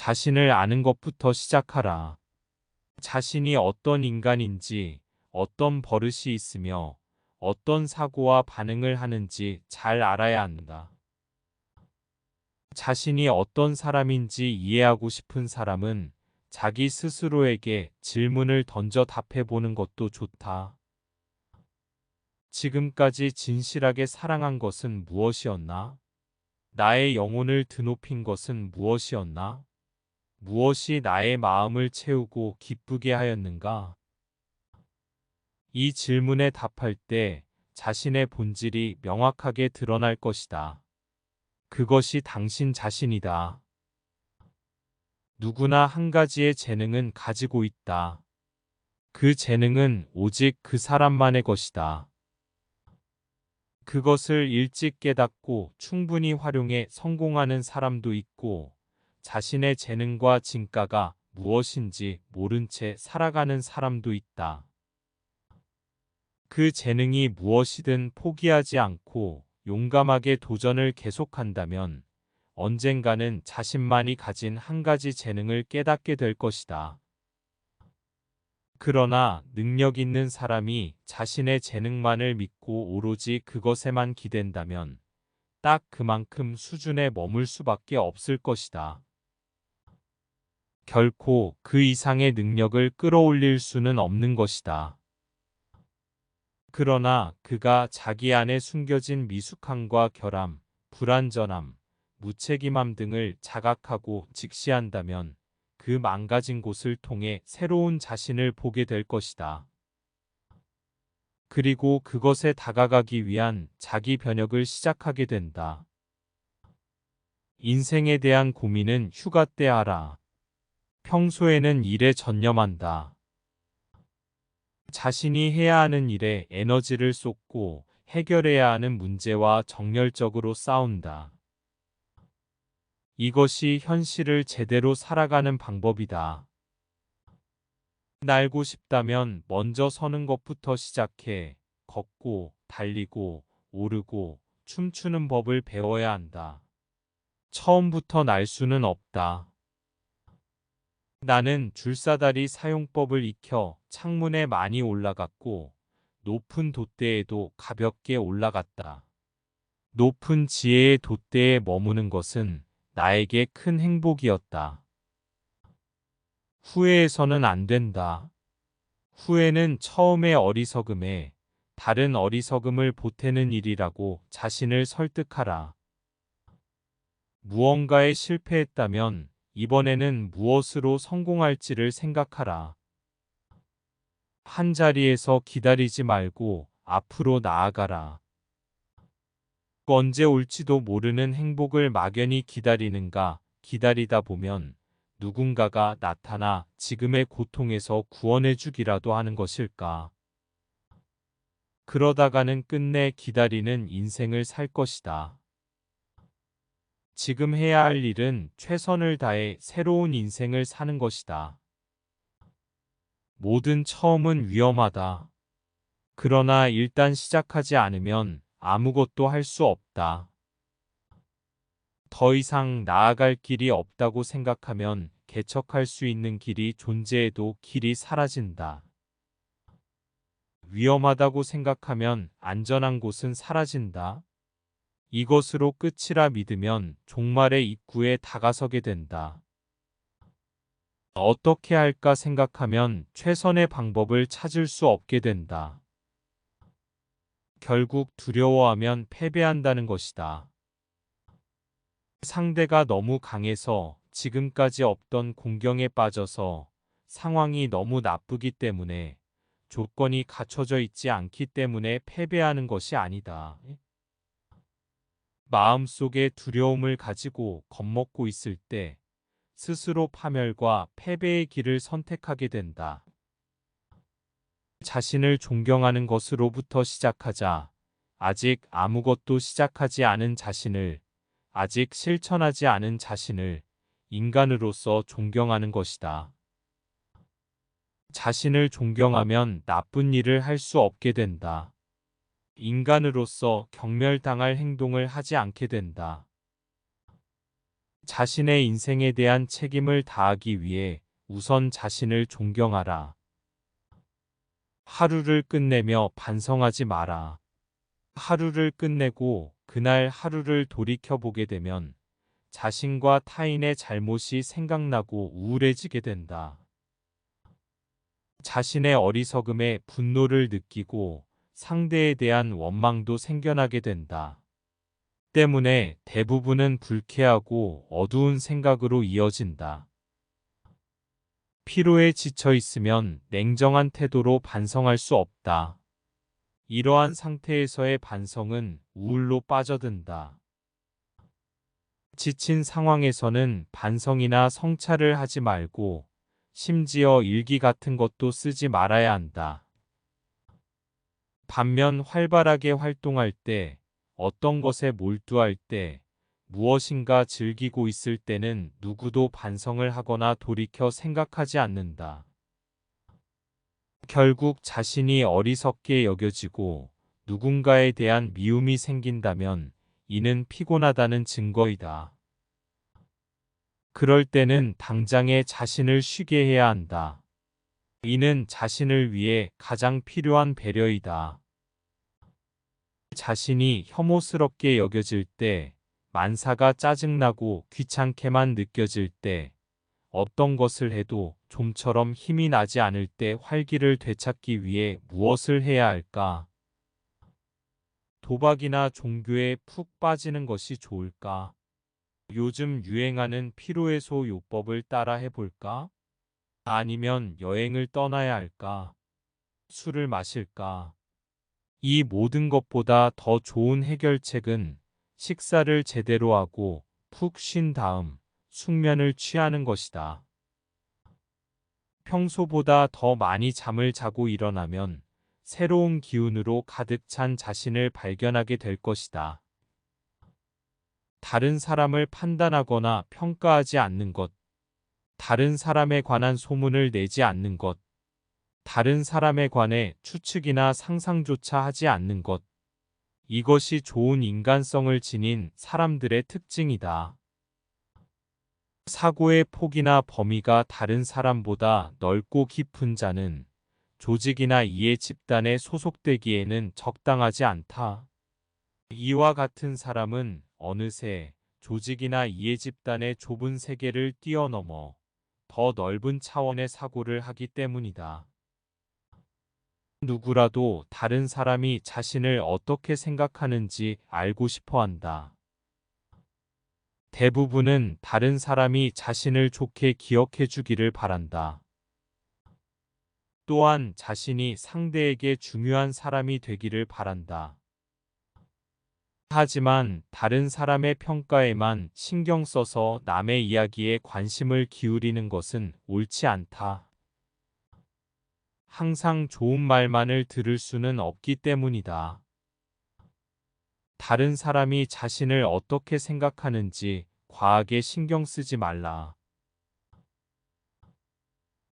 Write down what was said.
자신을 아는 것부터 시작하라. 자신이 어떤 인간인지, 어떤 버릇이 있으며 어떤 사고와 반응을 하는지 잘 알아야 한다. 자신이 어떤 사람인지 이해하고 싶은 사람은 자기 스스로에게 질문을 던져 답해보는 것도 좋다. 지금까지 진실하게 사랑한 것은 무엇이었나? 나의 영혼을 드높인 것은 무엇이었나? 무엇이 나의 마음을 채우고 기쁘게 하였는가? 이 질문에 답할 때 자신의 본질이 명확하게 드러날 것이다. 그것이 당신 자신이다. 누구나 한 가지의 재능은 가지고 있다. 그 재능은 오직 그 사람만의 것이다. 그것을 일찍 깨닫고 충분히 활용해 성공하는 사람도 있고, 자신의 재능과 진가가 무엇인지 모른 채 살아가는 사람도 있다. 그 재능이 무엇이든 포기하지 않고 용감하게 도전을 계속한다면 언젠가는 자신만이 가진 한 가지 재능을 깨닫게 될 것이다. 그러나 능력 있는 사람이 자신의 재능만을 믿고 오로지 그것에만 기댄다면 딱 그만큼 수준에 머물 수밖에 없을 것이다. 결코 그 이상의 능력을 끌어올릴 수는 없는 것이다. 그러나 그가 자기 안에 숨겨진 미숙함과 결함, 불완전함, 무책임함 등을 자각하고 직시한다면 그 망가진 곳을 통해 새로운 자신을 보게 될 것이다. 그리고 그것에 다가가기 위한 자기 변혁을 시작하게 된다. 인생에 대한 고민은 휴가 때 하라. 평소에는 일에 전념한다. 자신이 해야 하는 일에 에너지를 쏟고 해결해야 하는 문제와 정열적으로 싸운다. 이것이 현실을 제대로 살아가는 방법이다. 날고 싶다면 먼저 서는 것부터 시작해 걷고, 달리고, 오르고, 춤추는 법을 배워야 한다. 처음부터 날 수는 없다. 나는 줄사다리 사용법을 익혀 창문에 많이 올라갔고 높은 돛대에도 가볍게 올라갔다. 높은 지혜의 돛대에 머무는 것은 나에게 큰 행복이었다. 후회해서는 안 된다. 후회는 처음의 어리석음에 다른 어리석음을 보태는 일이라고 자신을 설득하라. 무언가에 실패했다면 이번에는 무엇으로 성공할지를 생각하라. 한 자리에서 기다리지 말고 앞으로 나아가라. 언제 올지도 모르는 행복을 막연히 기다리는가, 기다리다 보면 누군가가 나타나 지금의 고통에서 구원해 주기라도 하는 것일까. 그러다가는 끝내 기다리는 인생을 살 것이다. 지금 해야 할 일은 최선을 다해 새로운 인생을 사는 것이다. 모든 처음은 위험하다. 그러나 일단 시작하지 않으면 아무것도 할 수 없다. 더 이상 나아갈 길이 없다고 생각하면 개척할 수 있는 길이 존재해도 길이 사라진다. 위험하다고 생각하면 안전한 곳은 사라진다. 이것으로 끝이라 믿으면 종말의 입구에 다가서게 된다. 어떻게 할까 생각하면 최선의 방법을 찾을 수 없게 된다. 결국 두려워하면 패배한다는 것이다. 상대가 너무 강해서 지금까지 없던 공경에 빠져서 상황이 너무 나쁘기 때문에 조건이 갖춰져 있지 않기 때문에 패배하는 것이 아니다. 마음속에 두려움을 가지고 겁먹고 있을 때 스스로 파멸과 패배의 길을 선택하게 된다. 자신을 존경하는 것으로부터 시작하자. 아직 아무것도 시작하지 않은 자신을, 아직 실천하지 않은 자신을 인간으로서 존경하는 것이다. 자신을 존경하면 나쁜 일을 할 수 없게 된다. 인간으로서 경멸당할 행동을 하지 않게 된다. 자신의 인생에 대한 책임을 다하기 위해 우선 자신을 존경하라. 하루를 끝내며 반성하지 마라. 하루를 끝내고 그날 하루를 돌이켜보게 되면 자신과 타인의 잘못이 생각나고 우울해지게 된다. 자신의 어리석음에 분노를 느끼고 상대에 대한 원망도 생겨나게 된다. 때문에 대부분은 불쾌하고 어두운 생각으로 이어진다. 피로에 지쳐 있으면 냉정한 태도로 반성할 수 없다. 이러한 상태에서의 반성은 우울로 빠져든다. 지친 상황에서는 반성이나 성찰을 하지 말고 심지어 일기 같은 것도 쓰지 말아야 한다. 반면 활발하게 활동할 때, 어떤 것에 몰두할 때, 무엇인가 즐기고 있을 때는 누구도 반성을 하거나 돌이켜 생각하지 않는다. 결국 자신이 어리석게 여겨지고 누군가에 대한 미움이 생긴다면 이는 피곤하다는 증거이다. 그럴 때는 당장에 자신을 쉬게 해야 한다. 이는 자신을 위해 가장 필요한 배려이다. 자신이 혐오스럽게 여겨질 때, 만사가 짜증나고 귀찮게만 느껴질 때, 어떤 것을 해도 좀처럼 힘이 나지 않을 때 활기를 되찾기 위해 무엇을 해야 할까? 도박이나 종교에 푹 빠지는 것이 좋을까? 요즘 유행하는 피로해소 요법을 따라 해볼까? 아니면 여행을 떠나야 할까? 술을 마실까? 이 모든 것보다 더 좋은 해결책은 식사를 제대로 하고 푹 쉰 다음 숙면을 취하는 것이다. 평소보다 더 많이 잠을 자고 일어나면 새로운 기운으로 가득 찬 자신을 발견하게 될 것이다. 다른 사람을 판단하거나 평가하지 않는 것, 다른 사람에 관한 소문을 내지 않는 것, 다른 사람에 관해 추측이나 상상조차 하지 않는 것. 이것이 좋은 인간성을 지닌 사람들의 특징이다. 사고의 폭이나 범위가 다른 사람보다 넓고 깊은 자는 조직이나 이해 집단에 소속되기에는 적당하지 않다. 이와 같은 사람은 어느새 조직이나 이해 집단의 좁은 세계를 뛰어넘어 더 넓은 차원의 사고를 하기 때문이다. 누구라도 다른 사람이 자신을 어떻게 생각하는지 알고 싶어 한다. 대부분은 다른 사람이 자신을 좋게 기억해 주기를 바란다. 또한 자신이 상대에게 중요한 사람이 되기를 바란다. 하지만 다른 사람의 평가에만 신경 써서 남의 이야기에 관심을 기울이는 것은 옳지 않다. 항상 좋은 말만을 들을 수는 없기 때문이다. 다른 사람이 자신을 어떻게 생각하는지 과하게 신경 쓰지 말라.